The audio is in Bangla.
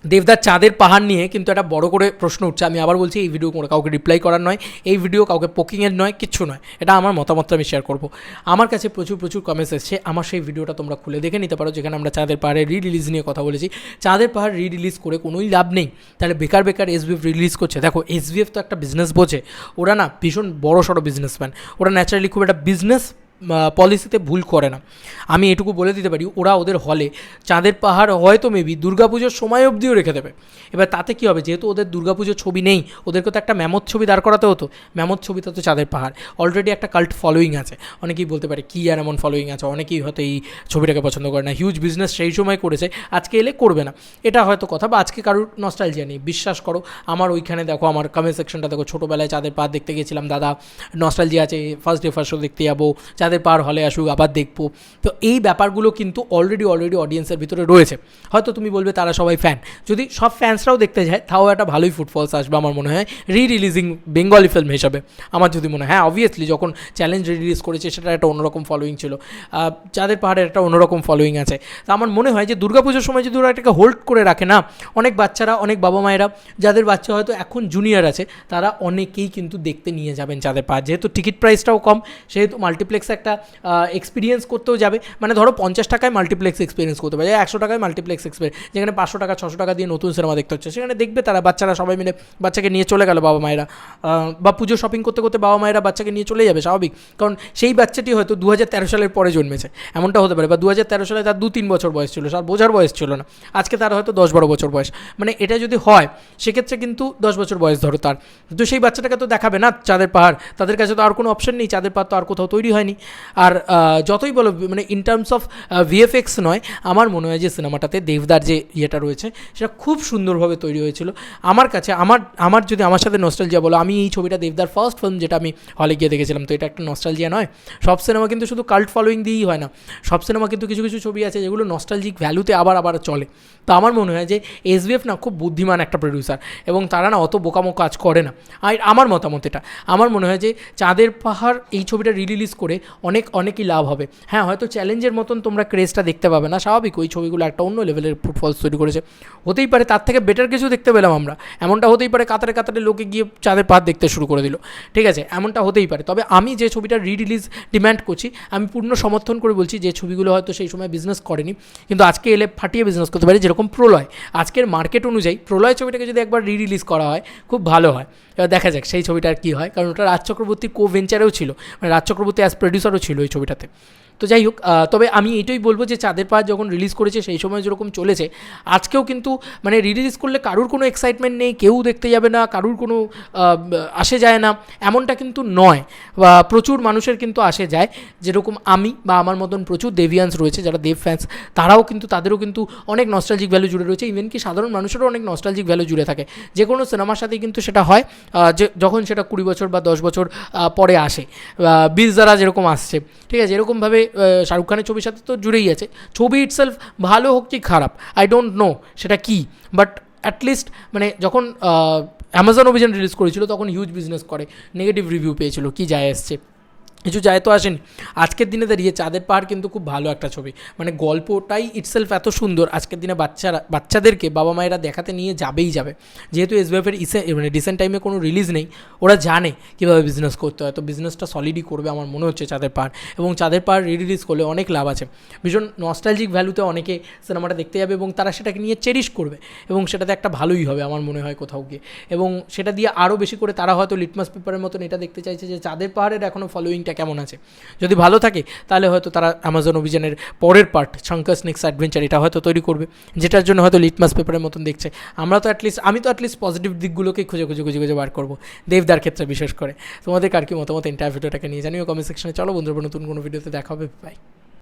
দেবদার চাঁদের পাহাড় নিয়ে কিন্তু একটা বড় করে প্রশ্ন উঠছে। আমি আবার বলছি, এই ভিডিও কাউকে রিপ্লাই করার নয়, এই ভিডিও কাউকে পোকিংয়ের নয়, কিচ্ছু নয়, এটা আমার মতামতটা আমি শেয়ার করবো। আমার কাছে প্রচুর প্রচুর কমেন্টস এসছে, আমার সেই ভিডিওটা তোমরা খুলে দেখে নিতে পারো, যেখানে আমরা চাঁদের পাহাড়ের রিলিজ নিয়ে কথা বলেছি। চাঁদের পাহাড় রিলিজ করে কোনোই লাভ নেই, তাহলে বেকার বেকার এসবিএফ রিলিজ করছে। দেখো, এসবিএফ তো একটা বিজনেস বোঝে, ওরা না ভীষণ বড় সড়ো বিজনেসম্যান, ওরা ন্যাচারালি খুব একটা বিজনেস পলিসিতে ভুল করে না। আমি এটুকু বলে দিতে পারি, ওরা ওদের হলে চাঁদের পাহাড় হয়তো মেবি দুর্গাপুজোর সময় অবধিও রেখে দেবে। এবার তাতে কী হবে, যেহেতু ওদের দুর্গাপুজোর ছবি নেই, ওদেরকে তো একটা ম্যামথ ছবি দাঁড় করাতে হতো। ম্যামথ ছবিতে তো চাঁদের পাহাড় অলরেডি একটা কাল্ট ফলোয়িং আছে। অনেকেই বলতে পারে কী আর এমন ফলোয়িং আছে, অনেকেই হয়তো এই ছবিটাকে পছন্দ করে না, হিউজ বিজনেস সেই সময় করেছে, আজকে এলে করবে না, এটা হয়তো কথা। বা আজকে কারোর নস্টালজিয়া নেই, বিশ্বাস করো। আমার ওইখানে দেখো, আমার কমেন্ট সেকশনটা দেখো, ছোটোবেলায় চাঁদের পাহাড় দেখতে গেছিলাম, দাদা নস্টালজিয়া আছে, ফার্স্ট ডে ফার্স্ট শো দেখতে যাবো, চাঁদের পাহাড় হলে আসুক আবার দেখবো। তো এই ব্যাপারগুলো কিন্তু অলরেডি অডিয়েন্সের ভিতরে রয়েছে। হয়তো তুমি বলবে তারা সবাই ফ্যান, যদি সব ফ্যান্সরাও দেখতে যায় তাও একটা ভালোই ফুটফলস আসবে আমার মনে হয় রিলিজিং বেঙ্গলি ফিল্ম হিসাবে। আমার যদি মনে হয়, হ্যাঁ অবভিয়াসলি যখন চ্যালেঞ্জ রিলিজ করেছে সেটা একটা অন্যরকম ফলোয়িং ছিল, চাঁদের পাহাড়ের একটা অন্যরকম ফলোয়িং আছে। তো আমার মনে হয় যে দুর্গাপুজোর সময় যদি ওরা এটাকে হোল্ড করে রাখে না, অনেক বাচ্চারা, অনেক বাবা মায়েরা যাদের বাচ্চা হয়তো এখন জুনিয়র আছে, তারা অনেকেই কিন্তু দেখতে নিয়ে যাবেন চাঁদের পাহাড়। যেহেতু টিকিট প্রাইসটাও কম, সেহেতু মাল্টিপ্লেক্স একটা এক্সপিরিয়েন্স করতেও যাবে। মানে ধরো 50 টাকায় মাল্টিপ্লেক্স এক্সপিরিয়েন্স করতে পারে, 100 টাকায় মাল্টিপ্লেক্স এক্সপিরিয়েন্স, যেখানে 500 টাকা 600 টাকা দিয়ে নতুন সিনেমা দেখতে হচ্ছে, সেখানে দেখবে তারা বাচ্চারা সবাই মিলে, বাচ্চাকে নিয়ে চলে গেল বাবা মায়েরা, বা পুজো শপিং করতে করতে বাবা মায়েরা বাচ্চাকে নিয়ে চলে যাবে, স্বাভাবিক। কারণ সেই বাচ্চাটি হয়তো 2013 সালের পরে জন্মেছে, এমনটা হতে পারে, বা 2013 সালে তার 2-3 বছর বয়স ছিল, তার বোঝার বয়স ছিল না, আজকে তার হয়তো 10-12 বছর বয়স। মানে এটা যদি হয় সেক্ষেত্রে কিন্তু 10 বছর বয়স ধরো তার, তো সেই বাচ্চাটাকে তো দেখাবে না চাঁদের পাহাড়, তাদের কাছে তো আর কোনো অপশন নেই, চাঁদের পাহাড় তো আর কোথাও তৈরি হয়নি। আর যতই বলো, মানে ইন টার্মস অফ ভিএফএক্স নয়, আমার মনে হয় যে সিনেমাটাতে দেবদার যে ইয়েটা রয়েছে সেটা খুব সুন্দরভাবে তৈরি হয়েছিল। আমার কাছে, আমার যদি আমার সাথে নস্টালজিয়া বলো, আমি এই ছবিটা দেবদার ফার্স্ট ফিল্ম যেটা আমি হলে গিয়ে দেখেছিলাম, তো এটা একটা নস্টালজিয়া নয়? সব সিনেমা কিন্তু শুধু কাল্ট ফলোয়িং দিয়েই হয় না, সব সিনেমা কিন্তু কিছু কিছু ছবি আছে যেগুলো নস্টালজিক ভ্যালুতে আবার চলে। তো আমার মনে হয় যে এসবিএফ না খুব বুদ্ধিমান একটা প্রডিউসার, এবং তারা না অত বোকামো কাজ করে না। আর আমার মতামত এটা, আমার মনে হয় যে চাঁদের পাহাড় এই ছবিটা রিলিজ করে অনেকই লাভ হবে। হ্যাঁ, হয়তো চ্যালেঞ্জের মতন তোমরা ক্রেজটা দেখতে পাবে না, স্বাভাবিক, ওই ছবিগুলো একটা অন্য লেভেলের ফুটফলস তৈরি করেছে, হতেই পারে তার থেকে বেটার কিছু দেখতে পেলাম আমরা, এমনটা হতেই পারে, কাতারে কাতারে লোকে গিয়ে চাঁদের পাহাড় দেখতে শুরু করে দিল, ঠিক আছে, এমনটা হতেই পারে। তবে আমি যে ছবিটা রিলিজ ডিম্যান্ড করছি, আমি পূর্ণ সমর্থন করে বলছি যে ছবিগুলো হয়তো সেই সময় বিজনেস করেনি, কিন্তু আজকে এলে ফাটিয়ে বিজনেস করতে পারে, যেরকম প্রলয়। আজকের মার্কেট অনুযায়ী প্রলয় ছবিটাকে যদি একবার রিলিজ করা হয় খুব ভালো হয়। এবার দেখা যাক সেই ছবিটার কী হয়, কারণ ওটা রাজ চক্রবর্তী কো ভেঞ্চারেও ছিল, মানে রাজ চক্রবর্তী অ্যাজ প্রডিউসারও ছিল এই ছবিটাতে। তো যাই হোক, তবে আমি এটাই বলবো যে চাঁদের পাহাড় যখন রিলিজ করেছে সেই সময় যেরকম চলেছে, আজকেও কিন্তু মানে রিলিজ করলে কারুর কোনো এক্সাইটমেন্ট নেই, কেউ দেখতে যাবে না, কারুর কোনো আসে যায় না, এমনটা কিন্তু নয়। বা প্রচুর মানুষের কিন্তু আসে যায়, যেরকম আমি বা আমার মতন প্রচুর দেবিয়ান্স রয়েছে যারা দেব ফ্যান্স, তারাও কিন্তু, তাদেরও কিন্তু অনেক নস্টালজিক ভ্যালু জুড়ে রয়েছে। ইভেন কি সাধারণ মানুষেরও অনেক নস্টালজিক ভ্যালু জুড়ে থাকে, যে কোনো সিনেমার সাথেই কিন্তু সেটা হয়, যে যখন সেটা 20 বছর বা 10 বছর পরে আসে। বীর যারা যেরকম আসছে, ঠিক আছে, এরকমভাবে শাহরুখ খানের ছবির সাথে তো জুড়েই আছে। ছবি ইটসেলফ ভালো হোক কি খারাপ, আই ডোন্ট নো সেটা কী, বাট অ্যাটলিস্ট মানে যখন অ্যামাজন অভিযান রিলিজ করেছিল তখন হিউজ বিজনেস করে, নেগেটিভ রিভিউ পেয়েছিল, কি যায় আসছে, কিছু যায় তো আসেনি। আজকের দিনে দাঁড়িয়ে চাঁদের পাহাড় কিন্তু খুব ভালো একটা ছবি, মানে গল্পটাই ইটসেলফ এত সুন্দর, আজকের দিনে বাচ্চাদেরকে বাবা মায়েরা দেখাতে নিয়ে যাবেই যাবে। যেহেতু এসবিএফের মানে রিসেন্ট টাইমে কোনো রিলিজ নেই, ওরা জানে কীভাবে বিজনেস করতে হয়, তো বিজনেসটা সলিডই করবে আমার মনে হচ্ছে চাঁদের পাহাড়। এবং চাঁদের পাহাড় রিলিজ করলে অনেক লাভ আছে, ভীষণ নস্টালজিক ভ্যালুতে অনেকে সিনেমাটা দেখতে যাবে, এবং তারা সেটাকে নিয়ে চেরিশ করবে, এবং সেটাতে একটা ভালোই হবে আমার মনে হয় কোথাও গিয়ে। এবং সেটা দিয়ে আরও বেশি করে তারা হয়তো লিটমাস পেপারের মতন এটা দেখতে চাইছে যে চাঁদের পাহাড়ের এখনও ফলোয়িংটা কেমন আছে। যদি ভালো থাকে তাহলে হয়তো তারা অ্যামাজন অভিযানের পরের পার্ট শঙ্কর স্নেক্স অ্যাডভেঞ্চার এটা হয়তো তৈরি করবে, যেটার জন্য হয়তো লিটমাস পেপারের মতন দেখছে। আমি তো অ্যাটলিস্ট পজিটিভ দিকগুলোকেই খুঁজে বার করবো, দেবদার ক্ষেত্রে বিশেষ করে। তোমাদের কার কি মতামত এন্টায়ার ভিডিওটাকে নিয়ে জানিও কমেন্ট সেকশনে। চলো বন্ধুরা, নতুন কোনো ভিডিওতে দেখা হবে, বাই।